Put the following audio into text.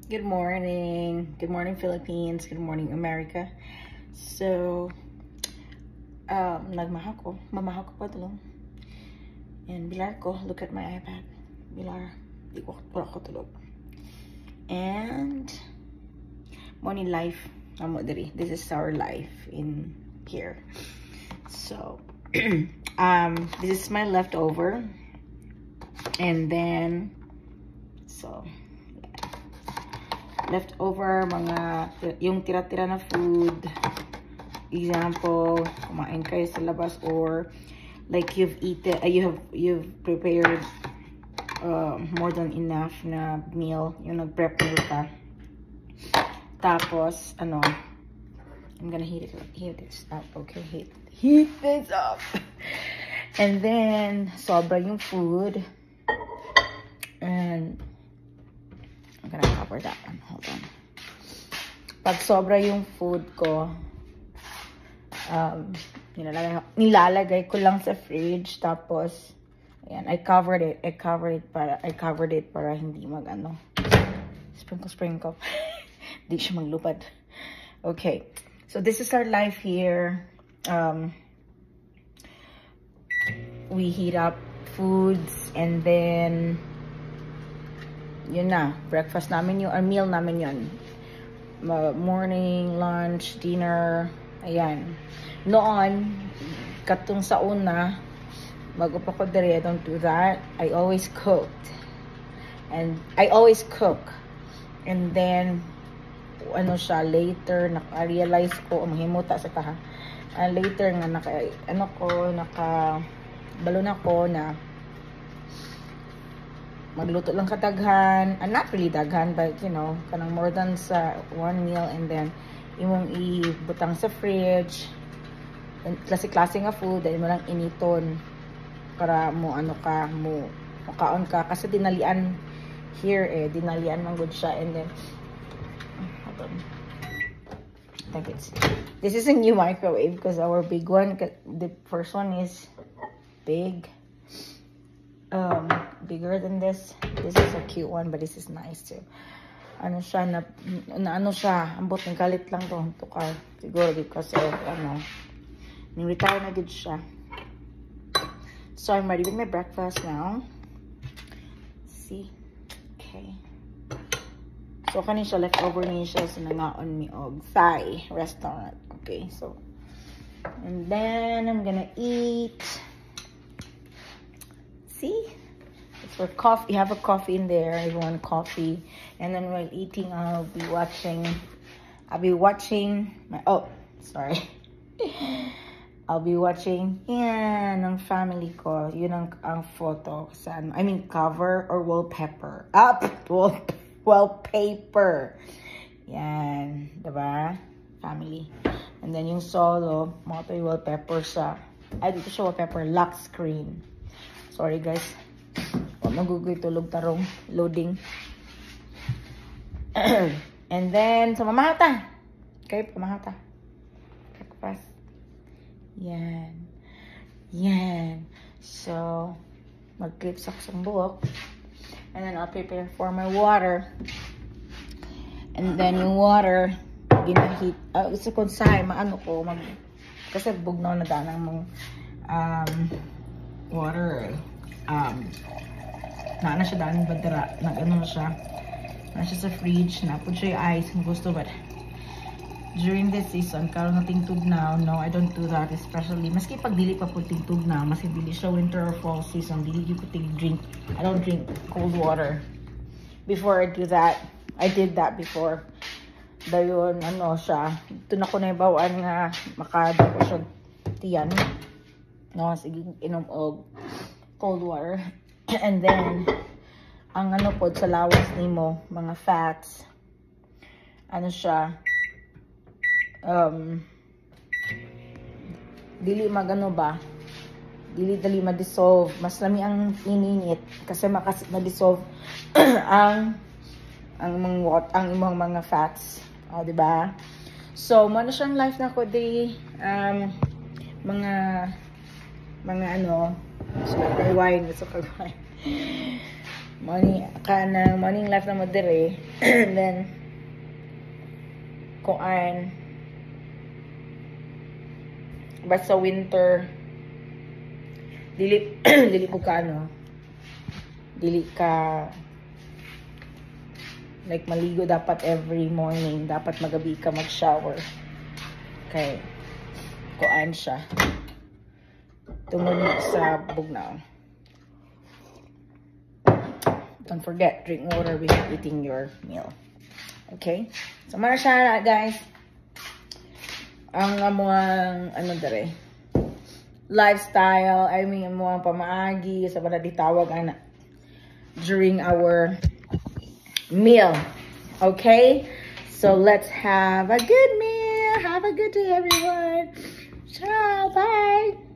Good morning. Good morning, Philippines. Good morning, America. So, mamahaw ko pa tulong. And bilar ko, look at my iPad. Bilar, di ko tulog. And, morning life. This is our life in here. So, this is my leftover. And then, leftover, yung tira-tira na food. Example, kumain kayo sa labas or like you've eaten, you've prepared more than enough na meal, yung nag-prep meal ka. Tapos, I'm gonna heat this up, okay? Heat this up. And then, sobra yung food. And I'm gonna cover that one. Hold on. Pag sobra yung food ko, nilalagay ko lang sa fridge. Tapos, ayan, I covered it para hindi sprinkle. Hindi siya maglupad. Okay. So, this is our life here. We heat up foods and then yun na, breakfast namin yun, or meal namin yun. Morning, lunch, dinner, ayan. Noon, katong sa una, bago pa ko dere, I don't do that. I always cooked. And then, later, naka-realize ko, mahimuta sa taha. Later nga, balon ako na magluto lang kataghan, not really daghan, but kanang more than sa one meal, and then imong ibutang sa fridge, klase-klase nga food, dahil mo lang initon para makaon ka, kasi dinalian here dinalian man good siya. And then hold on, I think this is a new microwave because our big one, the first one is big, bigger than this. This is a cute one, but this is nice too. Siya ambot ng galit lang to tukar siguro because of retire na good siya. So I'm ready with my breakfast now. See, okay. So kanin siya leftover niya siya sa nangaon mi og Thai restaurant. Okay, so and then I'm gonna eat. See, it's for coffee. You have a coffee in there. Everyone coffee. And then while eating, I'll be watching my, I'll be watching yan ng family ko. Yun ang photo sa cover or wallpaper. Wallpaper. Yan, diba? Family. And then yung solo, mga yung wallpaper dito siya wallpaper, lock screen. Sorry guys, magugoy tulog tarong loading. And then so mamahata. Okay, pamahata. Breakfast. Yan. So mag-clips ako sa buhok. And then I'll prepare for my water. And then yung water ginahit. Gusto ko say kasi bugnaw na danang mong water. Na siya daan badara, na siya sa fridge, napod siya yung ice kung gusto, but during this season, karon na tingtugnaw, no, I don't do that, especially, maski pag dili pa po tingtugnaw, maski dili siya winter or fall season, dili ko drink, I don't drink cold water. Before I do that, I did that before. Dayon, siya, ito na ko na ibawaan nga, makada ko siya tiyan, no, sige, inom og cold water. And then ang pod sa lawas nimo mga fats siya dili dili ma-dissolve, mas lami ang ininit kasi ma-dissolve ang imong mga fats, di ba? So mo siyang life na ko di mga So, kagawin. morning life na mo dire. And then kuan basta winter dili dili po ka dili ka like maligo dapat every morning, dapat magabi ka mag-shower. Okay. Kuan siya. Tungod sa bugnaw. Don't forget, drink water before eating your meal. Okay? So, mara siya guys. Ang amuang, dere, lifestyle, I mean, amuang pamaagi, sa bala ditawag, during our meal. Okay? So, let's have a good meal. Have a good day, everyone. Ciao. Bye.